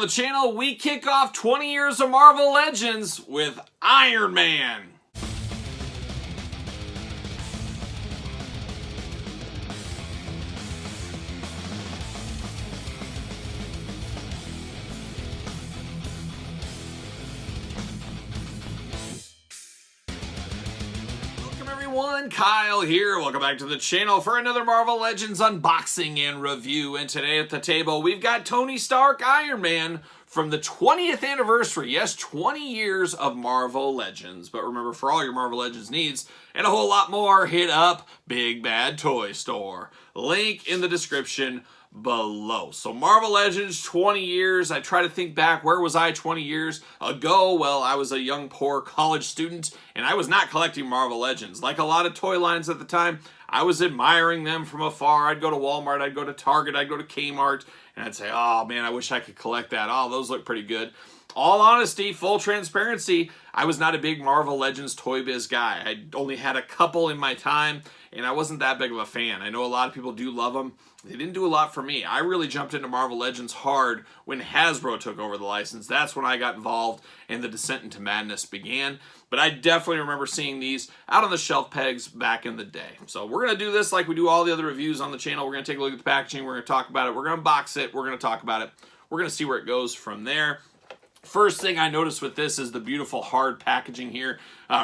the channel, we kick off 20 years of Marvel Legends with Iron Man. Kyle here. Welcome back to the channel for another Marvel Legends unboxing and review. And today at the table, we've got Tony Stark Iron Man from the 20th anniversary. Yes, 20 years of Marvel Legends. But remember, for all your Marvel Legends needs and a whole lot more, hit up Big Bad Toy Store. Link in the description below. So Marvel Legends, 20 years. I try to think back, where was I 20 years ago? Well, I was a young, poor college student, and I was not collecting Marvel Legends. Like a lot of toy lines at the time, I was admiring them from afar. I'd go to Walmart, I'd go to Target, I'd go to Kmart, and I'd say, oh man, I wish I could collect that. Oh, those look pretty good. All honesty, full transparency, I was not a big Marvel Legends Toy Biz guy. I only had a couple in my time, and I wasn't that big of a fan. I know a lot of people do love them. They didn't do a lot for me. I really jumped into Marvel Legends hard when Hasbro took over the license. That's when I got involved and the descent into madness began. But I definitely remember seeing these out on the shelf pegs back in the day. So we're going to do this like we do all the other reviews on the channel. We're going to take a look at the packaging. We're going to talk about it. We're going to unbox it. We're going to talk about it. We're going to see where it goes from there. First thing I noticed with this is the beautiful hard packaging here.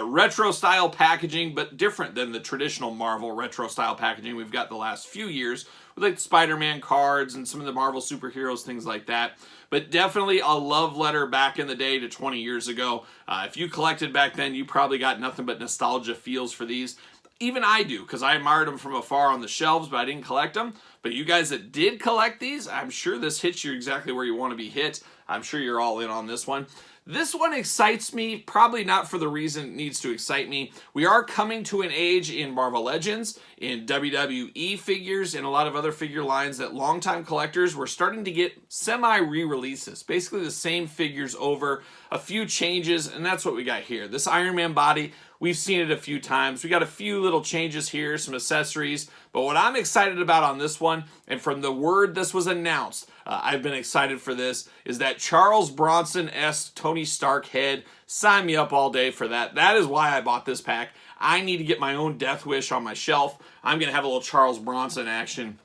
Retro style packaging, but different than the traditional Marvel retro style packaging we've got the last few years with like Spider-Man cards and some of the Marvel superheroes, things like that. But definitely a love letter back in the day to 20 years ago. If you collected back then, you probably got nothing but nostalgia feels for these. Even I do, because I admired them from afar on the shelves, but I didn't collect them. But you guys that did collect these, I'm sure this hits you exactly where you want to be hit. I'm sure you're all in on this one. This one excites me, probably not for the reason it needs to excite me. We are coming to an age in Marvel Legends, in WWE figures, and a lot of other figure lines that longtime collectors were starting to get semi-re-releases. Basically the same figures over, a few changes, and that's what we got here. This Iron Man body, we've seen it a few times. We got a few little changes here, some accessories. But what I'm excited about on this one, and from the word this was announced, I've been excited for this, is that Charles Bronson-esque Tony Stark head. Sign me up all day for that. That is why I bought this pack. I need to get my own Death Wish on my shelf. I'm going to have a little Charles Bronson action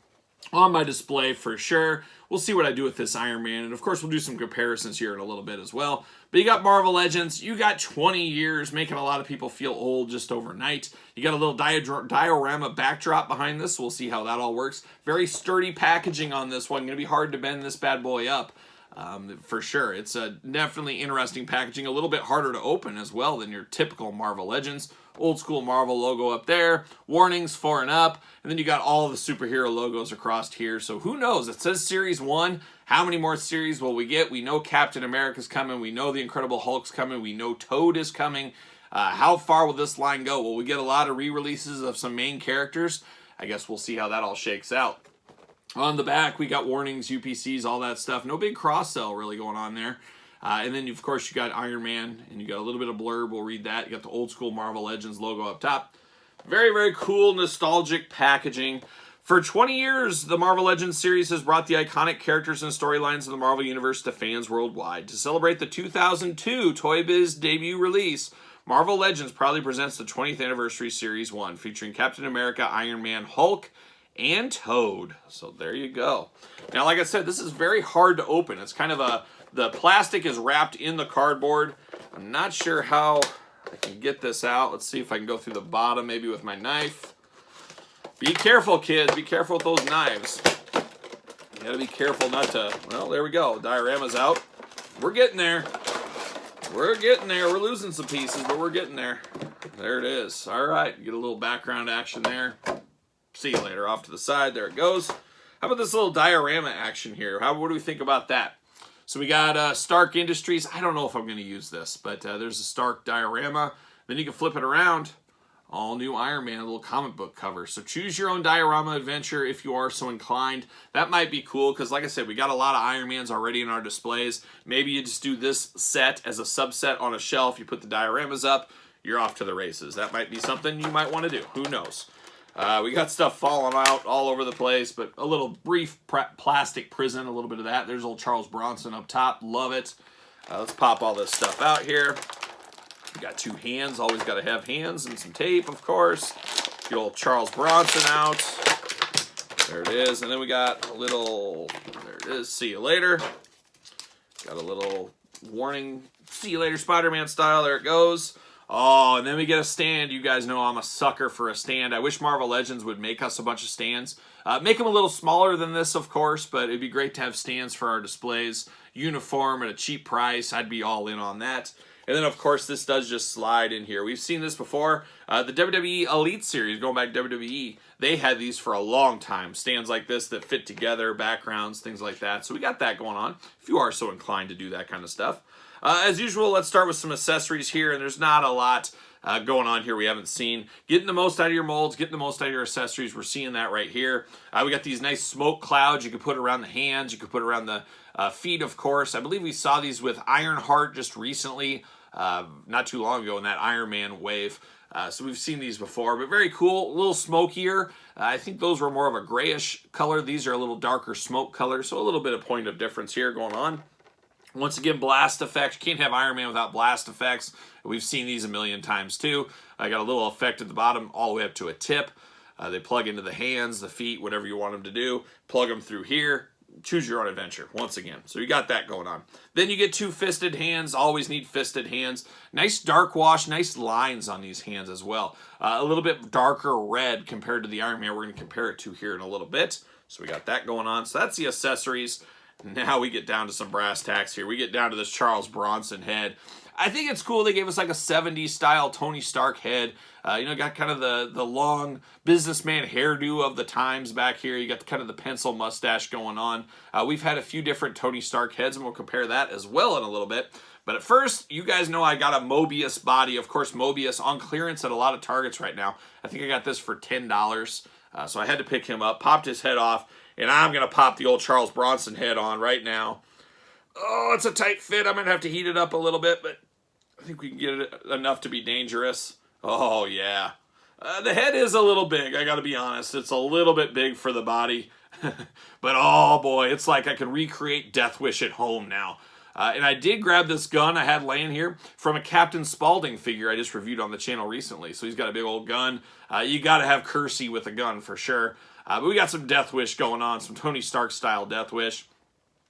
on my display for sure. We'll see what I do with this Iron Man, and of course we'll do some comparisons here in a little bit as well. But you got Marvel Legends, you got 20 years, making a lot of people feel old just overnight. You got a little diorama backdrop behind this, so we'll see how that all works. Very sturdy packaging on this one, going to be hard to bend this bad boy up. For sure. It's a definitely interesting packaging, a little bit harder to open as well than your typical Marvel Legends. Old school Marvel logo up there, warnings for and up, and then you got all the superhero logos across here. So who knows? It says Series 1. How many more series will we get? We know Captain America's coming. We know the Incredible Hulk's coming. We know Toad is coming. How far will this line go? Will we get a lot of re-releases of some main characters? I guess we'll see how that all shakes out. On the back, we got warnings, UPCs, all that stuff. No big cross-sell really going on there. And then, of course, you got Iron Man, and you got a little bit of blurb. We'll read that. You got the old school Marvel Legends logo up top. Very, very cool, nostalgic packaging. For 20 years, the Marvel Legends series has brought the iconic characters and storylines of the Marvel Universe to fans worldwide. To celebrate the 2002 Toy Biz debut release, Marvel Legends proudly presents the 20th Anniversary Series 1, featuring Captain America, Iron Man, Hulk, and Toad. So there you go. Now, like I said, this is very hard to open. It's kind of the plastic is wrapped in the cardboard. I'm not sure how I can get this out. Let's see if I can go through the bottom maybe with my knife. Be careful, kids. Be careful with those knives. You gotta be careful not to... Well, there we go. Diorama's out. We're getting there. We're getting there. We're losing some pieces, but we're getting there. There it is. All right. Get a little background action there. See you later. Off to the side. There it goes. How about this little diorama action here? What do we think about that? So we got Stark Industries. I don't know if I'm going to use this, but there's a Stark diorama. Then you can flip it around. All new Iron Man, a little comic book cover. So choose your own diorama adventure if you are so inclined. That might be cool because, like I said, we got a lot of Iron Mans already in our displays. Maybe you just do this set as a subset on a shelf. You put the dioramas up. You're off to the races. That might be something you might want to do. Who knows? We got stuff falling out all over the place, but a little brief plastic prison, a little bit of that. There's old Charles Bronson up top. Love it. Let's pop all this stuff out here. We got 2 hands. Always got to have hands and some tape, of course. Get old Charles Bronson out. There it is. And then we got a little, there it is, see you later. Got a little warning, see you later, Spider-Man style. There it goes. Oh, and then we get a stand. You guys know I'm a sucker for a stand. I wish Marvel Legends would make us a bunch of stands. Make them a little smaller than this, of course, but it'd be great to have stands for our displays. Uniform at a cheap price. I'd be all in on that. And then, of course, this does just slide in here. We've seen this before. The WWE Elite Series, going back to WWE, they had these for a long time. Stands like this that fit together, backgrounds, things like that. So we got that going on, if you are so inclined to do that kind of stuff. As usual, let's start with some accessories here, and there's not a lot going on here we haven't seen. Getting the most out of your molds, getting the most out of your accessories. We're seeing that right here. We got these nice smoke clouds you can put around the hands. You can put around the feet, of course. I believe we saw these with Ironheart just recently, not too long ago in that Iron Man wave. So we've seen these before, but very cool. A little smokier. I think those were more of a grayish color. These are a little darker smoke color, so a little bit of point of difference here going on. Once again, blast effects. You can't have Iron Man without blast effects. We've seen these a million times too. I got a little effect at the bottom all the way up to a tip. They plug into the hands, the feet, whatever you want them to do. Plug them through here. Choose your own adventure, once again. So you got that going on. Then you get 2 fisted hands. Always need fisted hands. Nice dark wash, nice lines on these hands as well. A little bit darker red compared to the Iron Man we're going to compare it to here in a little bit. So we got that going on. So that's the accessories. Now we get down to some brass tacks here. We get down to this Charles Bronson head. I think it's cool they gave us like a 70s style Tony Stark head. Got kind of the long businessman hairdo of the times back here. You got kind of the pencil mustache going on. We've had a few different Tony Stark heads, and we'll compare that as well in a little bit. But at first, you guys know I got a Mobius body. Of course, Mobius on clearance at a lot of Targets right now. I think I got this for $10. So I had to pick him up, popped his head off, and I'm going to pop the old Charles Bronson head on right now. Oh, it's a tight fit. I'm going to have to heat it up a little bit, but I think we can get it enough to be dangerous. Oh, yeah. The head is a little big, I got to be honest. It's a little bit big for the body. But, oh, boy, it's like I can recreate Death Wish at home now. And I did grab this gun I had laying here from a Captain Spaulding figure I just reviewed on the channel recently. So he's got a big old gun. You got to have Kersey with a gun for sure. But we got some Death Wish going on, some Tony Stark style Death Wish.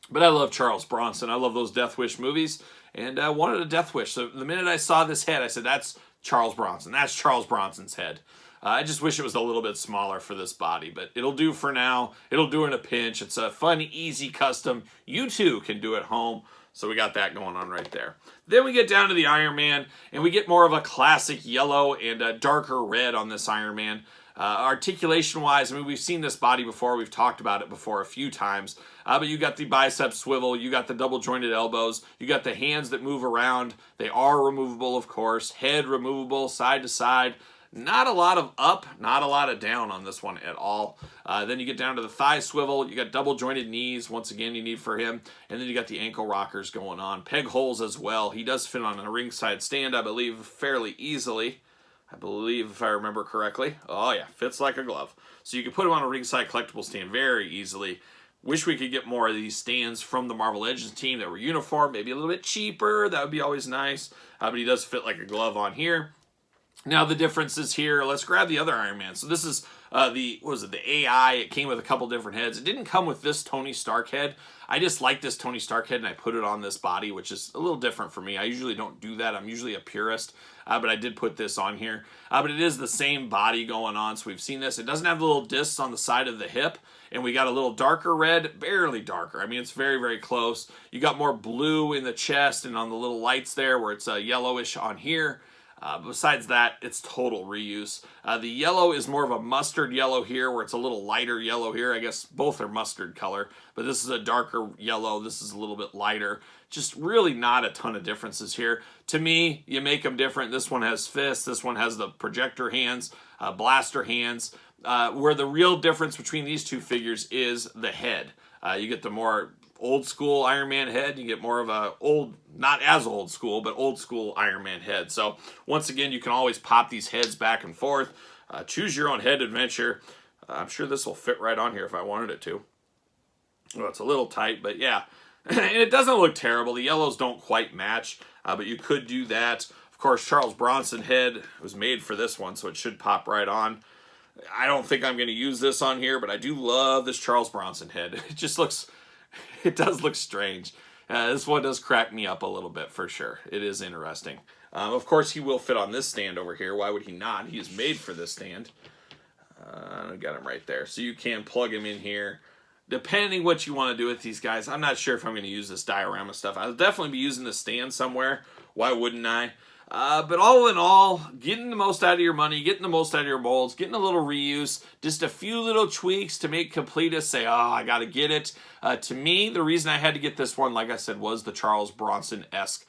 But I love Charles Bronson. I love those Death Wish movies. And I wanted a Death Wish. So the minute I saw this head, I said, that's Charles Bronson. That's Charles Bronson's head. I just wish it was a little bit smaller for this body, but it'll do for now. It'll do in a pinch. It's a fun, easy custom. You too can do at home. So we got that going on right there. Then we get down to the Iron Man, and we get more of a classic yellow and a darker red on this Iron Man. Articulation-wise, I mean, we've seen this body before. We've talked about it before a few times. But you got the bicep swivel. You got the double-jointed elbows. You got the hands that move around. They are removable, of course. Head removable, side to side. Not a lot of up, not a lot of down on this one at all. Then you get down to the thigh swivel. You got double-jointed knees, once again, you need for him. And then you got the ankle rockers going on. Peg holes as well. He does fit on a ringside stand, I believe, fairly easily. I believe, if I remember correctly. Oh, yeah, fits like a glove. So you can put him on a ringside collectible stand very easily. Wish we could get more of these stands from the Marvel Legends team that were uniform, maybe a little bit cheaper. That would be always nice. But he does fit like a glove on here. Now the difference is here. Let's grab the other Iron Man. So this is the AI. It came with a couple different heads. It didn't come with this Tony Stark head. I just like this Tony Stark head, and I put it on this body, which is a little different for me. I usually don't do that. I'm usually a purist, but I did put this on here. But it is the same body going on, so we've seen this. It doesn't have the little discs on the side of the hip, and we got a little darker red, barely darker. I mean, it's very, very close. You got more blue in the chest and on the little lights there where it's yellowish on here. Besides that, it's total reuse. The yellow is more of a mustard yellow here, where it's a little lighter yellow here. I guess both are mustard color, but this is a darker yellow. This is a little bit lighter. Just really not a ton of differences here. To me, you make them different. This one has fists. This one has the projector hands, blaster hands. Where the real difference between these two figures is the head. You get the more old school Iron Man head. You get more of a not as old school, but old school Iron Man head. So once again, you can always pop these heads back and forth. Choose your own head adventure. I'm sure this will fit right on here if I wanted it to. Well, it's a little tight, but yeah. And it doesn't look terrible. The yellows don't quite match, but you could do that. Of course, Charles Bronson head was made for this one, so it should pop right on. I don't think I'm going to use this on here, but I do love this Charles Bronson head. It just looks, it does look strange. This one does crack me up a little bit for sure. It is interesting. Of course, he will fit on this stand over here. Why would he not? He is made for this stand. I got him right there. So you can plug him in here. Depending what you want to do with these guys, I'm not sure if I'm going to use this diorama stuff. I'll definitely be using the stand somewhere. Why wouldn't I? But all in all, getting the most out of your money, getting the most out of your molds, getting a little reuse, just a few little tweaks to make completists say, oh, I got to get it. To me, the reason I had to get this one, like I said, was the Charles Bronson-esque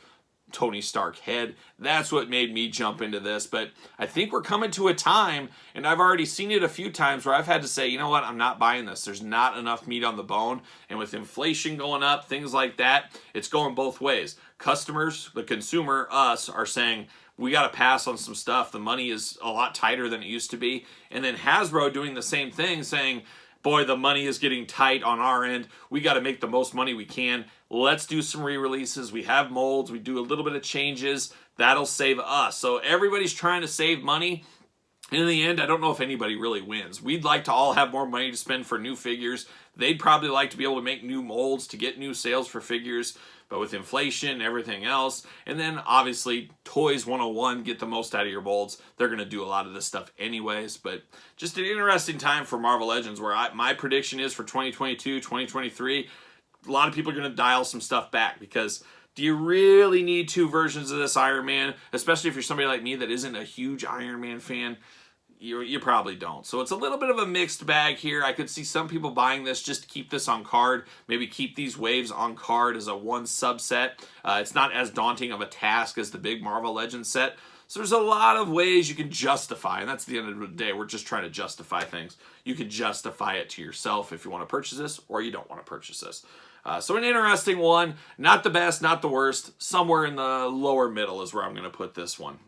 Tony Stark head. That's what made me jump into this. But I think we're coming to a time, and I've already seen it a few times, where I've had to say, you know what, I'm not buying this. There's not enough meat on the bone. And with inflation going up, things like that, it's going both ways. Customers, the consumer, us, are saying, we got to pass on some stuff. The money is a lot tighter than it used to be. And then Hasbro doing the same thing, saying, boy, the money is getting tight on our end. We got to make the most money we can. Let's do some re-releases. We have molds. We do a little bit of changes. That'll save us. So everybody's trying to save money. In the end, I don't know if anybody really wins. We'd like to all have more money to spend for new figures. They'd probably like to be able to make new molds to get new sales for figures. But with inflation and everything else, and then obviously Toys 101, get the most out of your molds. They're going to do a lot of this stuff anyways. But just an interesting time for Marvel Legends, where my prediction is for 2022, 2023, a lot of people are going to dial some stuff back, because do you really need two versions of this Iron Man? Especially if you're somebody like me that isn't a huge Iron Man fan. You probably don't. So it's a little bit of a mixed bag here. I could see some people buying this just to keep this on card. Maybe keep these waves on card as a one subset. It's not as daunting of a task as the big Marvel Legends set. So there's a lot of ways you can justify, and that's the end of the day. We're just trying to justify things. You can justify it to yourself if you want to purchase this, or you don't want to purchase this. So an interesting one. Not the best, not the worst. Somewhere in the lower middle is where I'm going to put this one.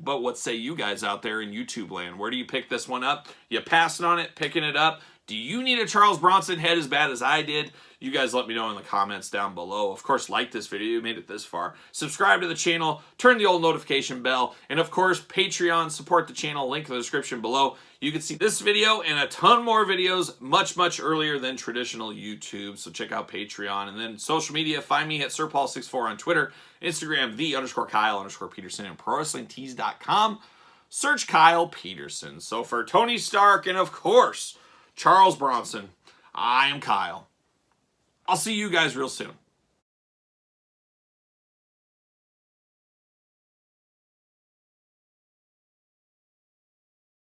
But what say you guys out there in YouTube land? Where do you pick this one up? You passing on it, picking it up? Do you need a Charles Bronson head as bad as I did? You guys let me know in the comments down below. Of course, like this video. You made it this far. Subscribe to the channel. Turn the old notification bell. And of course, Patreon. Support the channel. Link in the description below. You can see this video and a ton more videos much, much earlier than traditional YouTube. So check out Patreon. And then social media. Find me at SirPaul64 on Twitter. Instagram, _Kyle_Peterson, and ProWrestlingTees.com. Search Kyle Peterson. So for Tony Stark and of course Charles Bronson, I am Kyle. I'll see you guys real soon.